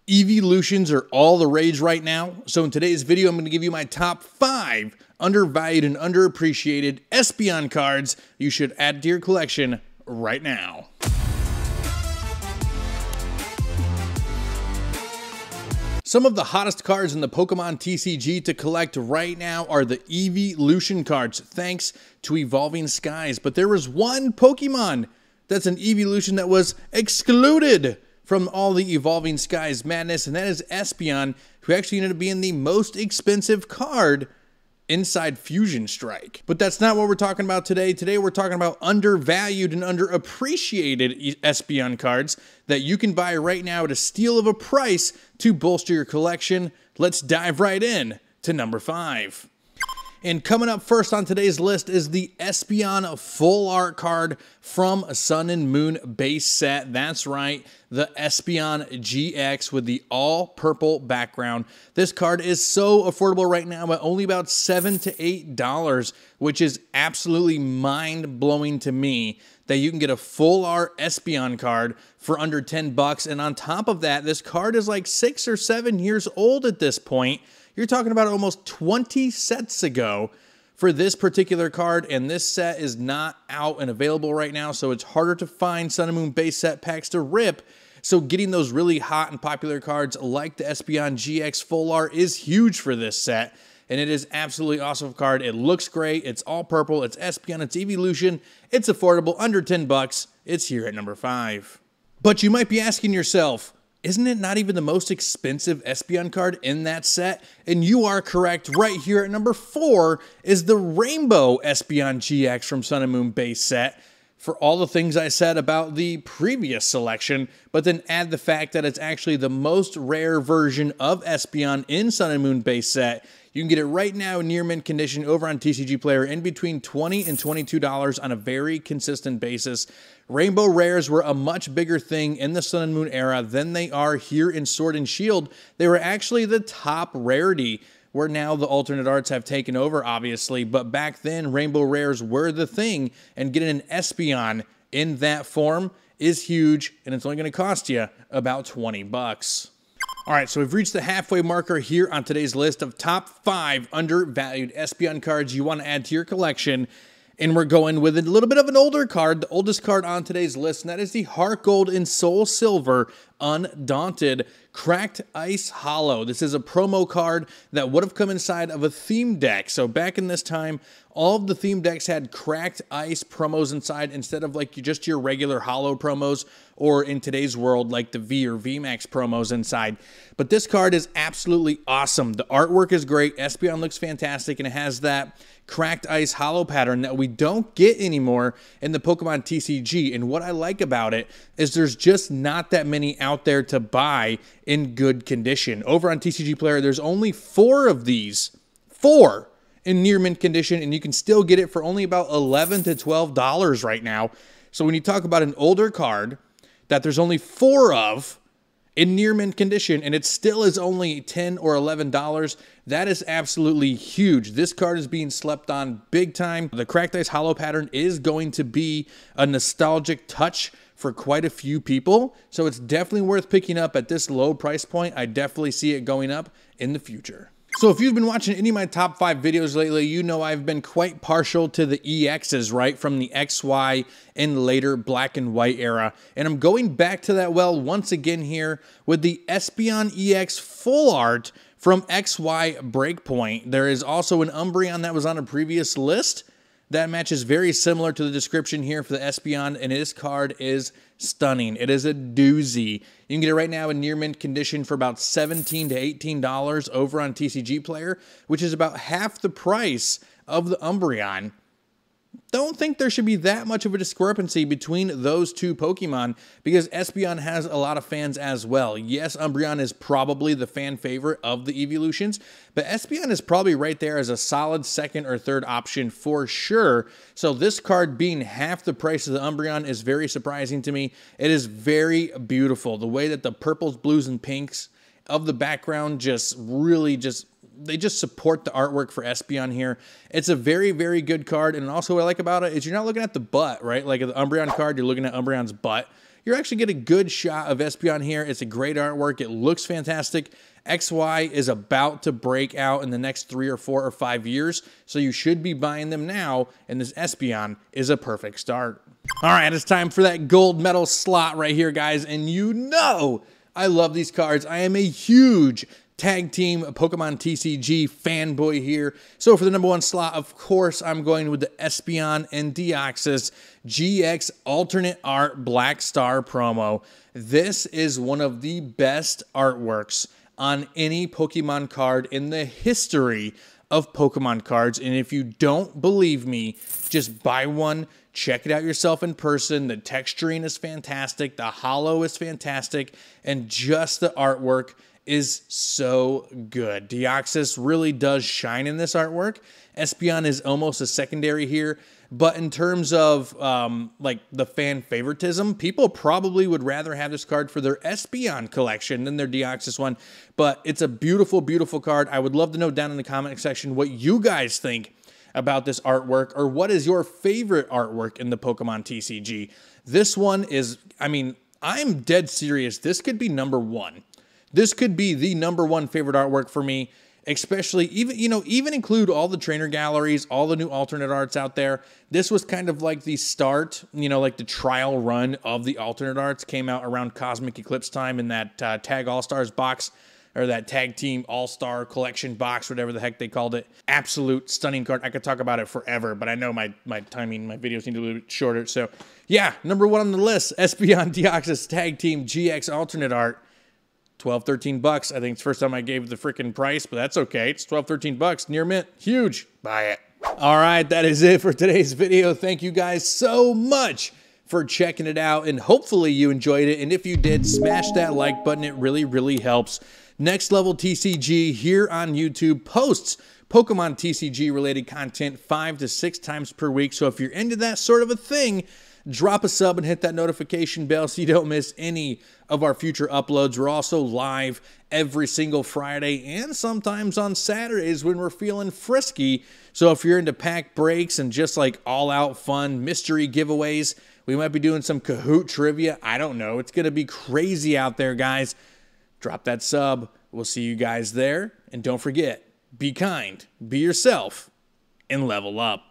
Eeveelutions are all the rage right now, so in today's video I'm going to give you my top 5 undervalued and underappreciated Espeon cards you should add to your collection right now. Some of the hottest cards in the Pokemon TCG to collect right now are the Eeveelution cards, thanks to Evolving Skies. But there was one Pokemon that's an Eeveelution that was excluded from all the Evolving Skies madness, and that is Espeon, who actually ended up being the most expensive card inside Fusion Strike. But that's not what we're talking about today. Today we're talking about undervalued and underappreciated Espeon cards that you can buy right now at a steal of a price to bolster your collection. Let's dive right in to number 5. And coming up first on today's list is the Espeon Full Art card from Sun and Moon base set. That's right, the Espeon EX with the all-purple background. This card is so affordable right now at only about $7 to $8, which is absolutely mind-blowing to me that you can get a Full Art Espeon card for under 10 bucks. And on top of that, this card is like 6 or 7 years old at this point. You're talking about almost 20 sets ago for this particular card, and this set is not out and available right now, so it's harder to find Sun and Moon base set packs to rip. So getting those really hot and popular cards like the Espeon EX Full Art is huge for this set, and it is absolutely awesome card. It looks great. It's all purple. It's Espeon. It's Eeveelution. It's affordable, under 10 bucks. It's here at number 5. But you might be asking yourself, isn't it not even the most expensive Espeon card in that set? And you are correct. Right here at number 4 is the Rainbow Espeon EX from Sun and Moon base set. For all the things I said about the previous selection, but then add the fact that it's actually the most rare version of Espeon in Sun and Moon base set. You can get it right now in near mint condition over on TCG Player in between $20 and $22 on a very consistent basis. Rainbow rares were a much bigger thing in the Sun and Moon era than they are here in Sword and Shield. They were actually the top rarity, where now the alternate arts have taken over, obviously, but back then Rainbow rares were the thing, and getting an Espeon in that form is huge, and it's only going to cost you about 20 bucks. All right, so we've reached the halfway marker here on today's list of top 5 undervalued Espeon cards you want to add to your collection. And we're going with a little bit of an older card, the oldest card on today's list, and that is the Heart Gold and Soul Silver Undaunted Cracked Ice Hollow. This is a promo card that would have come inside of a theme deck. So back in this time, all of the theme decks had cracked ice promos inside instead of like just your regular hollow promos, or in today's world, like the V or VMAX promos inside. But this card is absolutely awesome. The artwork is great. Espeon looks fantastic, and it has that cracked ice hollow pattern that we don't get anymore in the Pokemon TCG. And what I like about it is there's just not that many out there to buy in good condition. Over on TCG Player, there's only 4 of these. 4 in near mint condition, and you can still get it for only about $11 to $12 right now. So when you talk about an older card that there's only 4 of in near mint condition, and it still is only $10 or $11, that is absolutely huge. This card is being slept on big time. The cracked ice hollow pattern is going to be a nostalgic touch for quite a few people, so it's definitely worth picking up at this low price point. I definitely see it going up in the future. So if you've been watching any of my top 5 videos lately, you know I've been quite partial to the EXs, right? From the XY and later black and white era. And I'm going back to that well once again here with the Espeon EX Full Art from XY Breakpoint. There is also an Umbreon that was on a previous list that matches very similar to the description here for the Espeon, and this card is stunning. It is a doozy. You can get it right now in near mint condition for about $17 to $18 over on TCG Player, which is about half the price of the Umbreon. Don't think there should be that much of a discrepancy between those two Pokemon, because Espeon has a lot of fans as well. Yes, Umbreon is probably the fan favorite of the Eeveelutions, but Espeon is probably right there as a solid second or third option for sure. So this card being half the price of the Umbreon is very surprising to me. It is very beautiful. The way that the purples, blues, and pinks of the background they just support the artwork for Espeon here. It's a very, very good card. And also what I like about it is you're not looking at the butt, right? Like the Umbreon card, you're looking at Umbreon's butt. you're actually getting a good shot of Espeon here. It's a great artwork. It looks fantastic. XY is about to break out in the next 3 or 4 or 5 years, so you should be buying them now, and this Espeon is a perfect start. All right, it's time for that gold medal slot right here, guys, and you know I love these cards. I am a huge Tag Team Pokemon TCG fanboy here. So for the number 1 slot, of course, I'm going with the Espeon and Deoxys GX Alternate Art Black Star promo. This is one of the best artworks on any Pokemon card in the history of Pokemon cards. And if you don't believe me, just buy one. Check it out yourself in person. The texturing is fantastic. The holo is fantastic. And just the artwork is so good. Deoxys really does shine in this artwork. Espeon is almost a secondary here. But in terms of like the fan favoritism, people probably would rather have this card for their Espeon collection than their Deoxys one. But it's a beautiful, beautiful card. I would love to know down in the comment section what you guys think about this artwork, or what is your favorite artwork in the Pokemon TCG. This one is, I mean, I'm dead serious. This could be number 1. This could be the number 1 favorite artwork for me, especially even include all the trainer galleries, all the new alternate arts out there. This was kind of like the start, like the trial run of the alternate arts. Came out around Cosmic Eclipse time in that Tag All-Stars box, or that Tag Team All-Star Collection box, whatever the heck they called it. Absolute stunning card. I could talk about it forever, but I know my timing, my videos need to be a little bit shorter. So yeah, number 1 on the list, Espeon Deoxys Tag Team GX Alternate Art. 12, 13 bucks. I think it's the first time I gave the freaking price, but that's okay. It's 12, 13 bucks. Near mint. Huge. Buy it. All right, that is it for today's video. Thank you guys so much for checking it out, and hopefully you enjoyed it. And if you did, smash that like button. It really, really helps. Next Level TCG here on YouTube posts Pokemon TCG related content 5 to 6 times per week. So if you're into that sort of a thing, drop a sub and hit that notification bell so you don't miss any of our future uploads. We're also live every single Friday and sometimes on Saturdays when we're feeling frisky. So if you're into pack breaks and just like all-out fun mystery giveaways, we might be doing some Kahoot trivia. I don't know. It's going to be crazy out there, guys. Drop that sub. We'll see you guys there. And don't forget, be kind, be yourself, and level up.